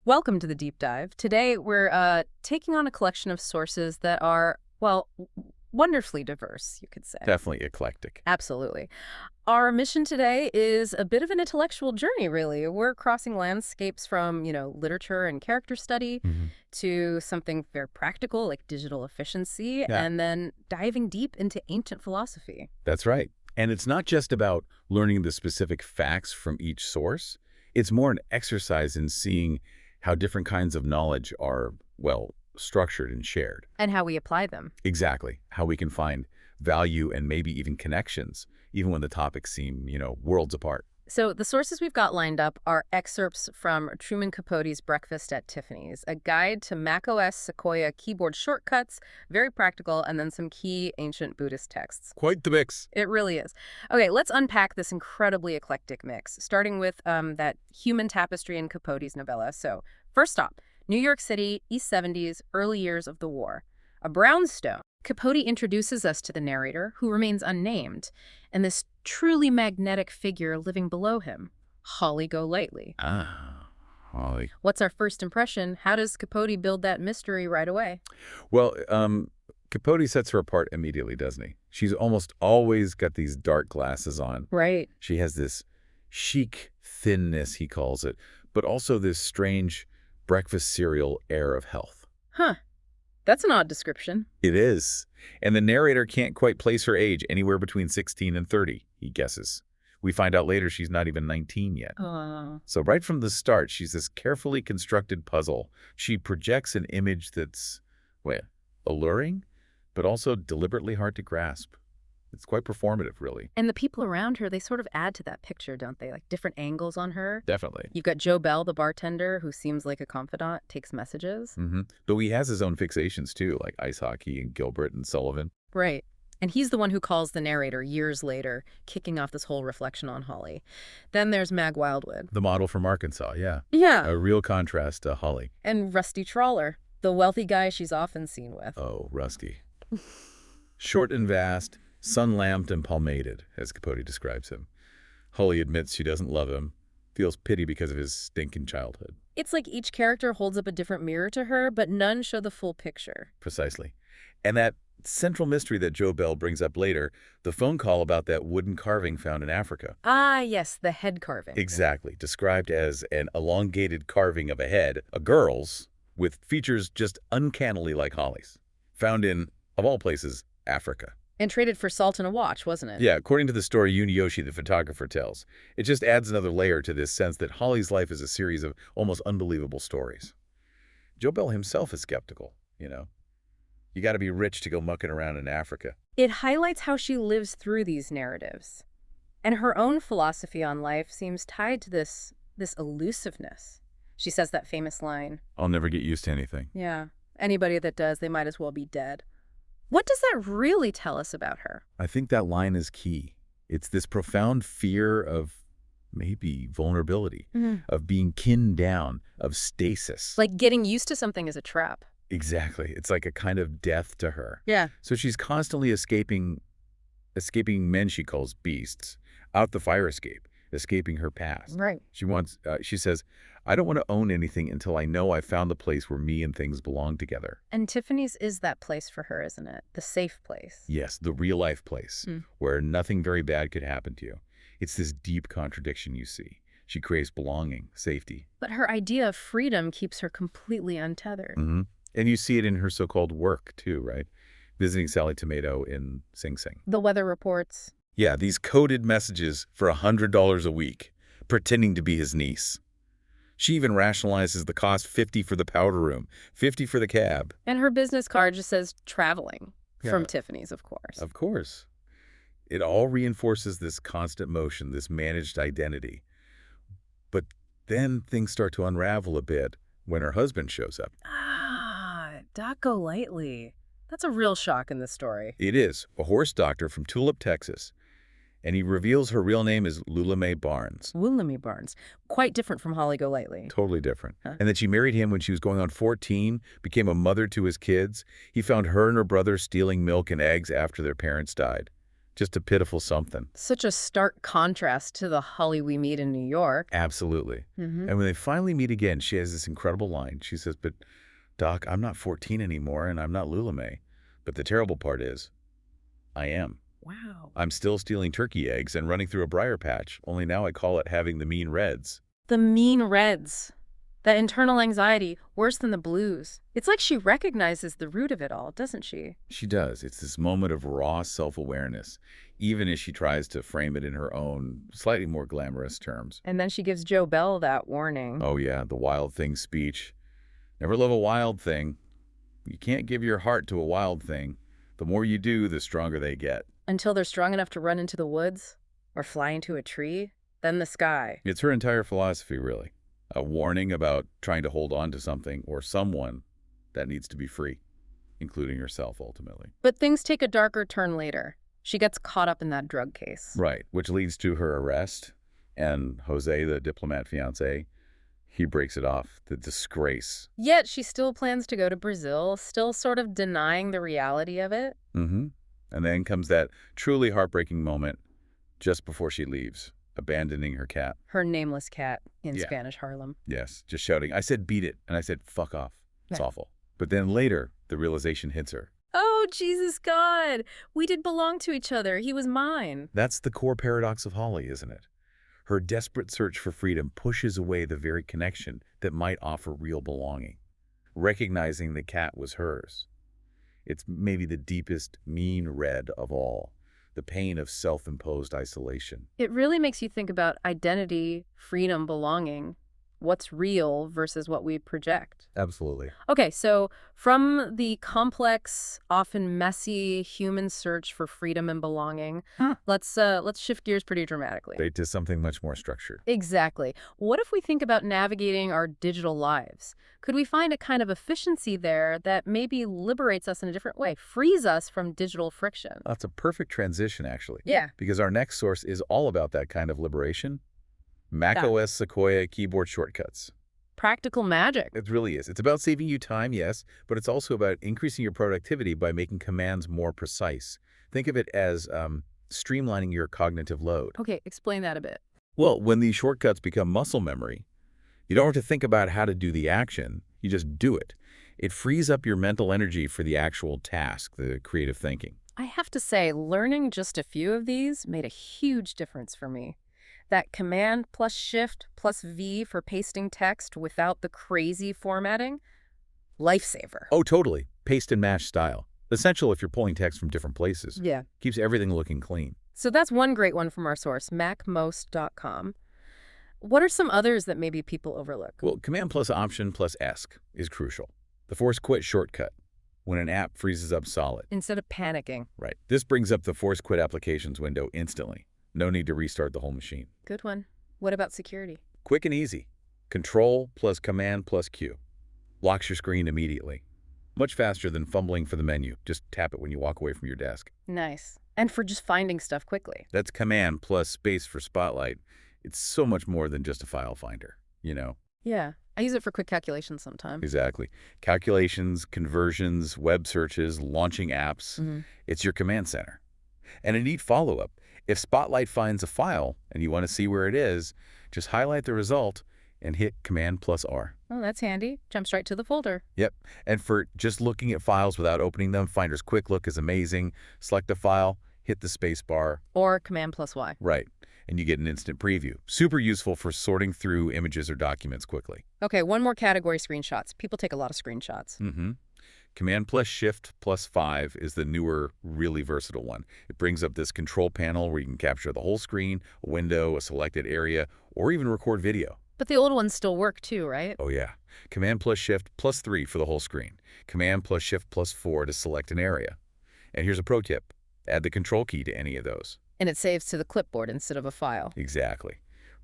Welcome to the deep dive. Today we're taking on a collection of sources that are, well, wonderfully diverse, you could say. Definitely eclectic. Absolutely. Our mission today is a bit of an intellectual journey, really. We're crossing landscapes from, literature and character study Hmm. to something very practical like digital efficiency, Yeah, and then diving deep into ancient philosophy. that's right. And it's not just about learning the specific facts from each source. It's more an exercise in seeing how different kinds of knowledge are, well, structured and shared. And how we apply them. Exactly. How we can find value and maybe even connections, even when the topics seem, worlds apart. So the sources we've got lined up are excerpts from Truman Capote's Breakfast at Tiffany's, a guide to macOS Sequoia keyboard shortcuts, very practical, and then some key ancient Buddhist texts. Quite the mix. It really is. Okay, let's unpack this incredibly eclectic mix, starting with that human tapestry in Capote's novella. So first stop, New York City, East 70s, early years of the war. A brownstone. Capote introduces us to the narrator, who remains unnamed, and this truly magnetic figure living below him, Holly Golightly. Ah, Holly. What's our first impression? How does Capote build that mystery right away? Well, Capote sets her apart immediately, doesn't he? She's almost always got these dark glasses on. Right. She has this chic thinness, he calls it, but also this strange breakfast cereal air of health. Huh. That's an odd description. It is. And the narrator can't quite place her age, anywhere between 16 and 30, he guesses. We find out later she's not even 19 yet. Oh. So right from the start, she's this carefully constructed puzzle. She projects an image that's, well, alluring, but also deliberately hard to grasp. It's quite performative, really. And the people around her, they sort of add to that picture, don't they? Like different angles on her. Definitely. You've got Joe Bell, the bartender, who seems like a confidant, takes messages. Though he has his own fixations, too, like ice hockey and Gilbert and Sullivan. Right. And he's the one who calls the narrator years later, kicking off this whole reflection on Holly. Then there's Mag Wildwood. The model from Arkansas, yeah. Yeah. A real contrast to Holly. And Rusty Trawler, the wealthy guy she's often seen with. Oh, Rusty. Short and vast, sun-lamped and palmated, as Capote describes him. Holly admits she doesn't love him, feels pity because of his stinking childhood. It's like each character holds up a different mirror to her, but none show the full picture. Precisely. And that central mystery that Joe Bell brings up later, the phone call about that wooden carving found in Africa. Ah, yes, the head carving. Exactly. Described as an elongated carving of a head, a girl's, with features just uncannily like Holly's. Found in, of all places, Africa. And traded for salt and a watch, wasn't it? Yeah, according to the story Yoshi, the photographer, tells, it just adds another layer to this sense that Holly's life is a series of almost unbelievable stories. Joe Bell himself is skeptical, You got to be rich to go mucking around in Africa. It highlights how she lives through these narratives. And her own philosophy on life seems tied to this elusiveness. She says that famous line, I'll never get used to anything. yeah, anybody that does, they might as well be dead. What does that really tell us about her? I think that line is key. It's this profound fear of maybe vulnerability, of being pinned down, of stasis. Like getting used to something is a trap. Exactly. It's like a kind of death to her. Yeah. So she's constantly escaping men she calls beasts, out the fire escape, escaping her past. Right. She says, I don't want to own anything until I know I found the place where me and things belong together. And Tiffany's is that place for her, isn't it? The safe place. Yes, the real life place where nothing very bad could happen to you. It's this deep contradiction you see. She craves belonging, safety. But her idea of freedom keeps her completely untethered. And you see it in her so-called work, too, right? Visiting Sally Tomato in Sing Sing. The weather reports. Yeah, these coded messages for $100 a week, pretending to be his niece. She even rationalizes the cost, $50 for the powder room, $50 for the cab. And her business card just says traveling from Yeah. Tiffany's, of course. Of course. It all reinforces this constant motion, this managed identity. But then things start to unravel a bit when her husband shows up. Ah, Doc Golightly. That's a real shock in this story. It is a horse doctor from Tulip, Texas. And he reveals her real name is Lula Mae Barnes. Woolamy Barnes. Quite different from Holly Golightly. Totally different. Huh. And that she married him when she was going on 14, became a mother to his kids. He found her and her brother stealing milk and eggs after their parents died. Just a pitiful something. Such a stark contrast to the Holly we meet in New York. Absolutely. Mm-hmm. And when they finally meet again, she has this incredible line. She says, "But, Doc, I'm not 14 anymore, and I'm not Lula May. But the terrible part is, I am. Wow. I'm still stealing turkey eggs and running through a briar patch, only now I call it having the mean reds." The mean reds. That internal anxiety, worse than the blues. It's like she recognizes the root of it all, doesn't she? She does. It's this moment of raw self-awareness, even as she tries to frame it in her own, slightly more glamorous terms. And then she gives Joe Bell that warning. Oh yeah, the wild thing speech. Never love a wild thing. You can't give your heart to a wild thing. The more you do, the stronger they get. Until they're strong enough to run into the woods or fly into a tree, then the sky. It's her entire philosophy, really. A warning about trying to hold on to something or someone that needs to be free, including herself, ultimately. But things take a darker turn later. She gets caught up in that drug case. Right, which leads to her arrest. And Jose, the diplomat fiancé, he breaks it off. The disgrace. Yet she still plans to go to Brazil, still sort of denying the reality of it. Mm-hmm. And then comes that truly heartbreaking moment just before she leaves, abandoning her cat. Her nameless cat in Yeah. Spanish Harlem. Yes, just shouting, "I said beat it," and I said fuck off. It's Yeah. awful. But then later, the realization hits her. Oh, Jesus God. We did belong to each other. He was mine. That's the core paradox of Holly, isn't it? Her desperate search for freedom pushes away the very connection that might offer real belonging. Recognizing the cat was hers. It's maybe the deepest mean red of all, the pain of self-imposed isolation. It really makes you think about identity, freedom, belonging. What's real versus what we project. Absolutely. Okay, so from the complex, often messy human search for freedom and belonging, let's shift gears pretty dramatically. Right to something much more structured. Exactly. What if we think about navigating our digital lives? Could we find a kind of efficiency there that maybe liberates us in a different way, frees us from digital friction? That's a perfect transition, actually. Yeah. Because our next source is all about that kind of liberation. Yeah. macOS Sequoia keyboard shortcuts. Practical magic. It really is. It's about saving you time, yes, but it's also about increasing your productivity by making commands more precise. Think of it as streamlining your cognitive load. Okay, explain that a bit. Well, when these shortcuts become muscle memory, you don't have to think about how to do the action. You just do it. It frees up your mental energy for the actual task, the creative thinking. I have to say, learning just a few of these made a huge difference for me. That Command plus Shift plus V for pasting text without the crazy formatting, lifesaver. Oh, totally. Paste and mash style. Essential if you're pulling text from different places. Yeah. Keeps everything looking clean. So that's one great one from our source, macmost.com. What are some others that maybe people overlook? Well, Command plus Option plus ESC is crucial. The force quit shortcut when an app freezes up solid. Instead of panicking. Right. This brings up the force quit applications window instantly. No need to restart the whole machine. Good one. What about security? Quick and easy. Control plus Command plus Q. Locks your screen immediately. Much faster than fumbling for the menu. Just tap it when you walk away from your desk. Nice. And for just finding stuff quickly. That's Command plus space for Spotlight. It's so much more than just a file finder, you know? Yeah. I use it for quick calculations sometimes. Exactly. Calculations, conversions, web searches, launching apps. It's your command center. And a neat follow-up. If Spotlight finds a file and you want to see where it is, just highlight the result and hit Command plus R. Oh, that's handy. Jumps right to the folder. Yep. And for just looking at files without opening them, Finder's quick look is amazing. Select a file, hit the space bar. Or Command plus Y. Right. And you get an instant preview. Super useful for sorting through images or documents quickly. Okay, one more category, screenshots. People take a lot of screenshots. Command plus Shift plus 5 is the newer, really versatile one. It brings up this control panel where you can capture the whole screen, a window, a selected area, or even record video. But the old ones still work too, right? Oh yeah. Command plus Shift plus 3 for the whole screen. Command plus Shift plus 4 to select an area. And here's a pro tip. Add the control key to any of those. And it saves to the clipboard instead of a file. Exactly.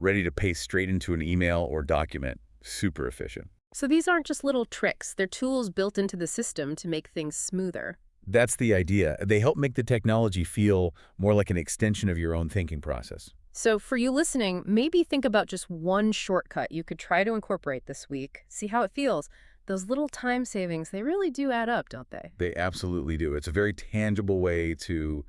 Ready to paste straight into an email or document. Super efficient. So these aren't just little tricks. They're tools built into the system to make things smoother. That's the idea. They help make the technology feel more like an extension of your own thinking process. So for you listening, maybe think about just one shortcut you could try to incorporate this week. See how it feels. Those little time savings, they really do add up, don't they? They absolutely do. It's a very tangible way to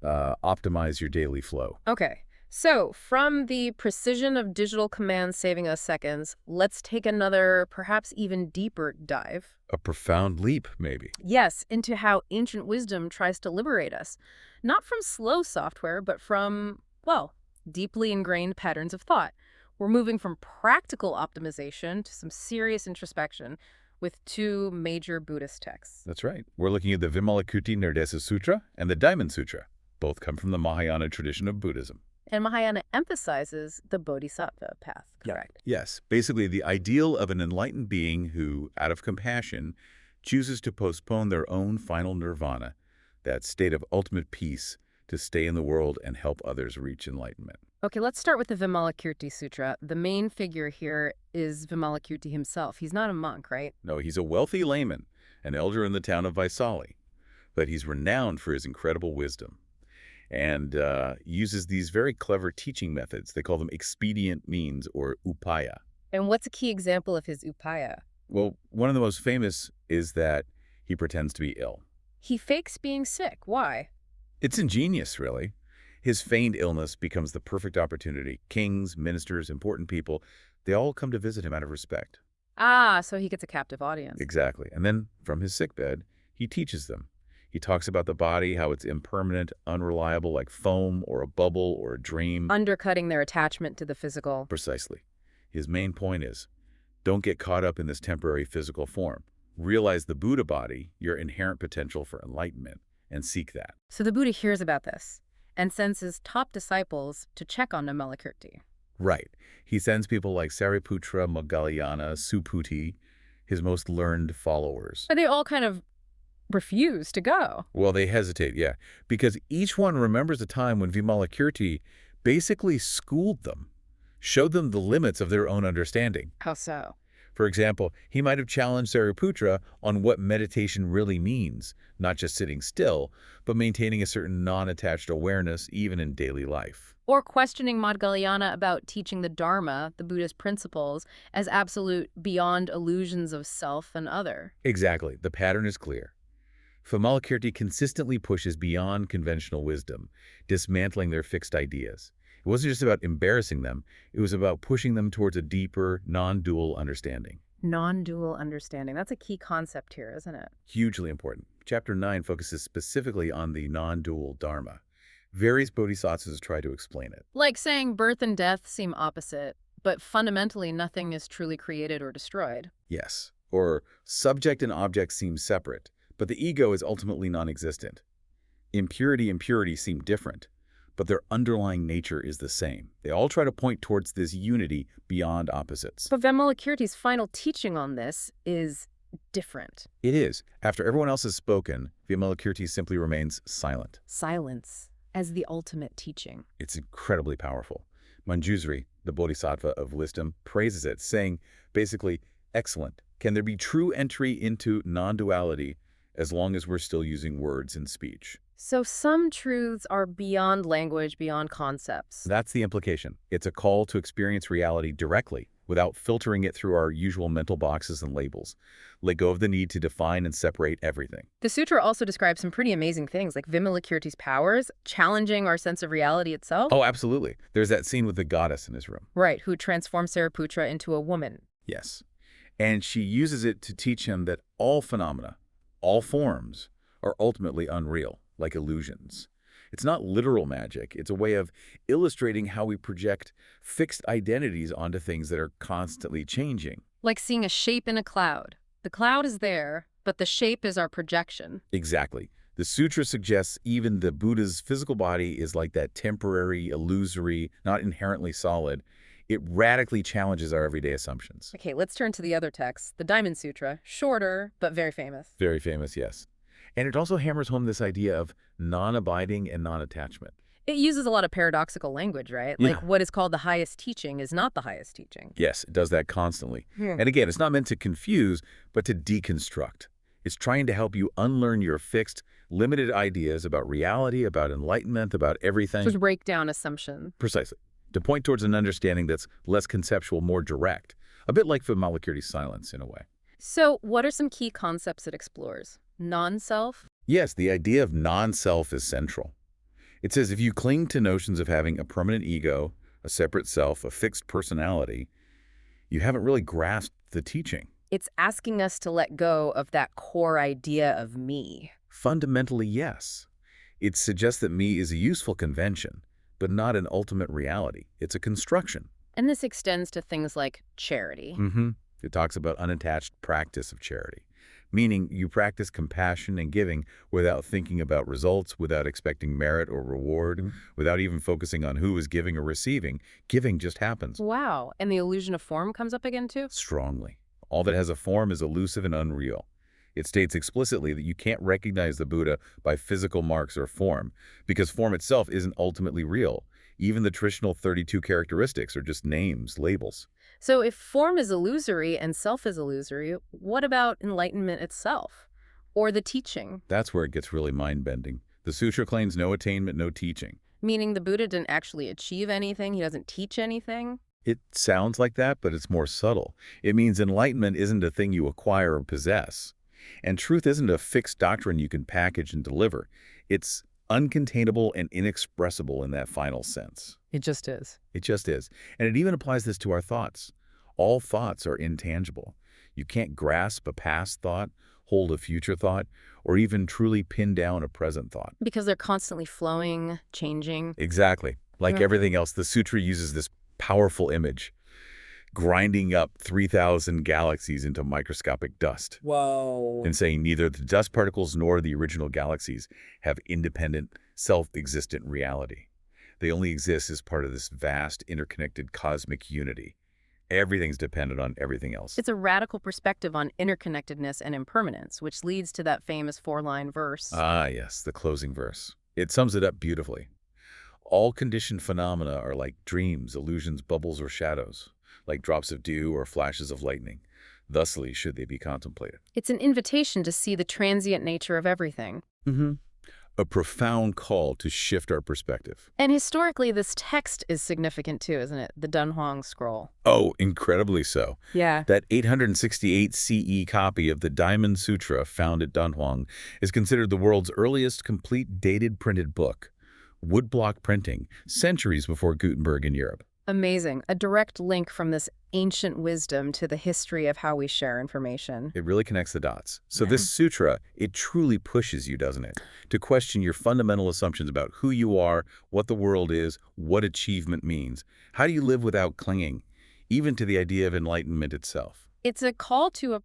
optimize your daily flow. Okay. So, from the precision of digital commands saving us seconds, let's take another, perhaps even deeper dive. A profound leap, maybe. Yes, into how ancient wisdom tries to liberate us. Not from slow software, but from, well, deeply ingrained patterns of thought. We're moving from practical optimization to some serious introspection with two major Buddhist texts. That's right. We're looking at the Vimalakirti Nirdesa Sutra and the Diamond Sutra. Both come from the Mahayana tradition of Buddhism. And Mahayana emphasizes the bodhisattva path, Yeah. correct? Yes, basically the ideal of an enlightened being who, out of compassion, chooses to postpone their own final nirvana, that state of ultimate peace, to stay in the world and help others reach enlightenment. Okay, let's start with the Vimalakirti Sutra. The main figure here is Vimalakirti himself. He's not a monk, right? No, he's a wealthy layman, an elder in the town of Vaisali, but he's renowned for his incredible wisdom and uses these very clever teaching methods. They call them expedient means, or upaya. And what's a key example of his upaya? Well, one of the most famous is that he pretends to be ill. He fakes being sick. Why? It's ingenious, really. His feigned illness becomes the perfect opportunity. Kings, ministers, important people, they all come to visit him out of respect. Ah, so he gets a captive audience. Exactly. And then, from his sickbed, he teaches them. He talks about the body, how it's impermanent, unreliable, like foam or a bubble or a dream. Undercutting their attachment to the physical. Precisely. His main point is, don't get caught up in this temporary physical form. Realize the Buddha body, your inherent potential for enlightenment, and seek that. So the Buddha hears about this and sends his top disciples to check on Vimalakirti. Right. He sends people like Sariputra, Moggallana, Subhuti, his most learned followers. But they all kind of refuse to go. Well, they hesitate, yeah, because each one remembers a time when Vimalakirti basically schooled them, showed them the limits of their own understanding. How so? For example, he might have challenged Sariputra on what meditation really means, not just sitting still, but maintaining a certain non-attached awareness even in daily life. Or questioning Moggallana about teaching the Dharma, the Buddhist principles, as absolute beyond illusions of self and other. Exactly. The pattern is clear. Vimalakirti consistently pushes beyond conventional wisdom, dismantling their fixed ideas. It wasn't just about embarrassing them, it was about pushing them towards a deeper, non-dual understanding. Non-dual understanding. That's a key concept here, isn't it? Hugely important. Chapter 9 focuses specifically on the non-dual Dharma. Various bodhisattvas try to explain it. Like saying birth and death seem opposite, but fundamentally nothing is truly created or destroyed. Yes. Or subject and object seem separate, but the ego is ultimately non-existent. Impurity and purity seem different, but their underlying nature is the same. They all try to point towards this unity beyond opposites. But Vimalakirti's final teaching on this is different. It is. After everyone else has spoken, Vimalakirti simply remains silent. Silence as the ultimate teaching. It's incredibly powerful. Manjusri, the bodhisattva of wisdom, praises it, saying, basically, excellent. Can there be true entry into non-duality as long as we're still using words in speech? So some truths are beyond language, beyond concepts. That's the implication. It's a call to experience reality directly, without filtering it through our usual mental boxes and labels. Let go of the need to define and separate everything. The sutra also describes some pretty amazing things, like Vimalakirti's powers, challenging our sense of reality itself. Oh, absolutely. There's that scene with the goddess in his room. Right, who transforms Sariputra into a woman. Yes. And she uses it to teach him that all phenomena, all forms, are ultimately unreal, like illusions. It's not literal magic. It's a way of illustrating how we project fixed identities onto things that are constantly changing. Like seeing a shape in a cloud. The cloud is there, but the shape is our projection. Exactly. The sutra suggests even the Buddha's physical body is like that temporary, illusory, not inherently solid. It radically challenges our everyday assumptions. Okay, let's turn to the other text, the Diamond Sutra. Shorter, but very famous. Very famous, yes. And it also hammers home this idea of non-abiding and non-attachment. It uses a lot of paradoxical language, right? Yeah. Like what is called the highest teaching is not the highest teaching. Yes, it does that constantly. Hmm. And again, it's not meant to confuse, but to deconstruct. It's trying to help you unlearn your fixed, limited ideas about reality, about enlightenment, about everything. Just break down assumption. Precisely. To point towards an understanding that's less conceptual, more direct. A bit like Vimalakirti's silence, in a way. So what are some key concepts it explores? Non-self? Yes, the idea of non-self is central. It says if you cling to notions of having a permanent ego, a separate self, a fixed personality, you haven't really grasped the teaching. It's asking us to let go of that core idea of me. Fundamentally, yes. It suggests that me is a useful convention, but not an ultimate reality. It's a construction. And this extends to things like charity. It talks about unattached practice of charity, meaning you practice compassion and giving without thinking about results, without expecting merit or reward, without even focusing on who is giving or receiving. Giving just happens. Wow. And the illusion of form comes up again, too? Strongly. All that has a form is elusive and unreal. It states explicitly that you can't recognize the Buddha by physical marks or form, because form itself isn't ultimately real. Even the traditional 32 characteristics are just names, labels. So if form is illusory and self is illusory, what about enlightenment itself? Or the teaching? That's where it gets really mind-bending. The sutra claims no attainment, no teaching. Meaning the Buddha didn't actually achieve anything? He doesn't teach anything? It sounds like that, but it's more subtle. It means enlightenment isn't a thing you acquire or possess. And truth isn't a fixed doctrine you can package and deliver. It's uncontainable and inexpressible in that final sense. It just is. It just is. And it even applies this to our thoughts. All thoughts are intangible. You can't grasp a past thought, hold a future thought, or even truly pin down a present thought. Because they're constantly flowing, changing. Exactly. Like Yeah. everything else, the sutra uses this powerful image, grinding up 3,000 galaxies into microscopic dust, Whoa. and saying neither the dust particles nor the original galaxies have independent, self-existent reality. They only exist as part of this vast, interconnected cosmic unity. Everything's dependent on everything else. It's a radical perspective on interconnectedness and impermanence, which leads to that famous four-line verse. Ah, yes, the closing verse. It sums it up beautifully. All conditioned phenomena are like dreams, illusions, bubbles, or shadows, like drops of dew or flashes of lightning. Thusly should they be contemplated. It's an invitation to see the transient nature of everything. A profound call to shift our perspective. And historically, this text is significant too, isn't it? The Dunhuang Scroll. Oh, incredibly so. Yeah. That 868 CE copy of the Diamond Sutra found at Dunhuang is considered the world's earliest complete dated printed book. Woodblock printing, centuries before Gutenberg in Europe. Amazing. A direct link from this ancient wisdom to the history of how we share information. It really connects the dots. So Yeah. this sutra, it truly pushes you, doesn't it? To question your fundamental assumptions about who you are, what the world is, what achievement means. How do you live without clinging, even to the idea of enlightenment itself? It's a call to a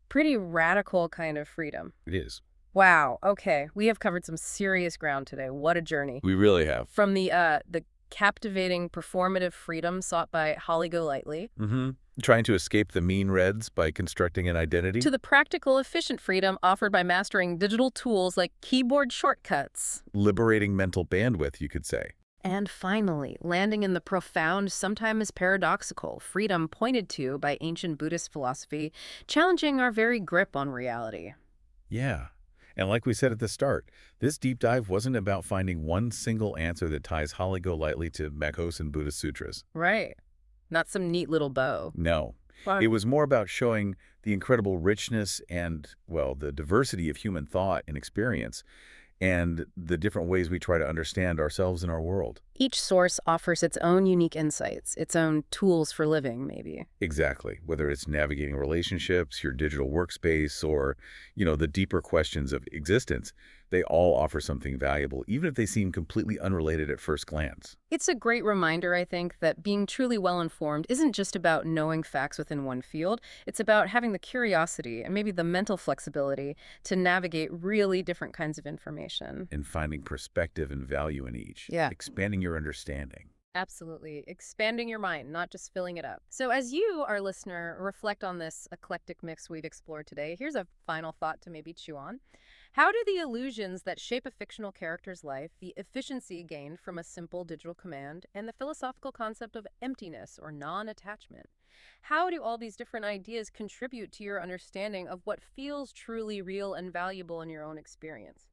pretty radical kind of freedom. It is. Wow. Okay. We have covered some serious ground today. What a journey. We really have. From the captivating performative freedom sought by Holly Golightly Trying to escape the mean reds by constructing an identity. to the practical, efficient freedom offered by mastering digital tools like keyboard shortcuts. Liberating mental bandwidth, you could say. And finally, landing in the profound, sometimes paradoxical, freedom pointed to by ancient Buddhist philosophy, challenging our very grip on reality. Yeah. And like we said at the start, this deep dive wasn't about finding one single answer that ties Holly Golightly to Makos and Buddhist sutras. Right. Not some neat little bow. No. Wow. It was more about showing the incredible richness and, well, the diversity of human thought and experience, and the different ways we try to understand ourselves and our world. Each source offers its own unique insights, its own tools for living, maybe. Exactly. Whether it's navigating relationships, your digital workspace, or, the deeper questions of existence, they all offer something valuable, even if they seem completely unrelated at first glance. It's a great reminder, I think, that being truly well-informed isn't just about knowing facts within one field. It's about having the curiosity and maybe the mental flexibility to navigate really different kinds of information. And finding perspective and value in each. Yeah. Expanding your understanding. Absolutely. Expanding your mind, not just filling it up. So as you, our listener, reflect on this eclectic mix we've explored today, here's a final thought to maybe chew on. How do the illusions that shape a fictional character's life, the efficiency gained from a simple digital command, and the philosophical concept of emptiness or non-attachment, how do all these different ideas contribute to your understanding of what feels truly real and valuable in your own experience?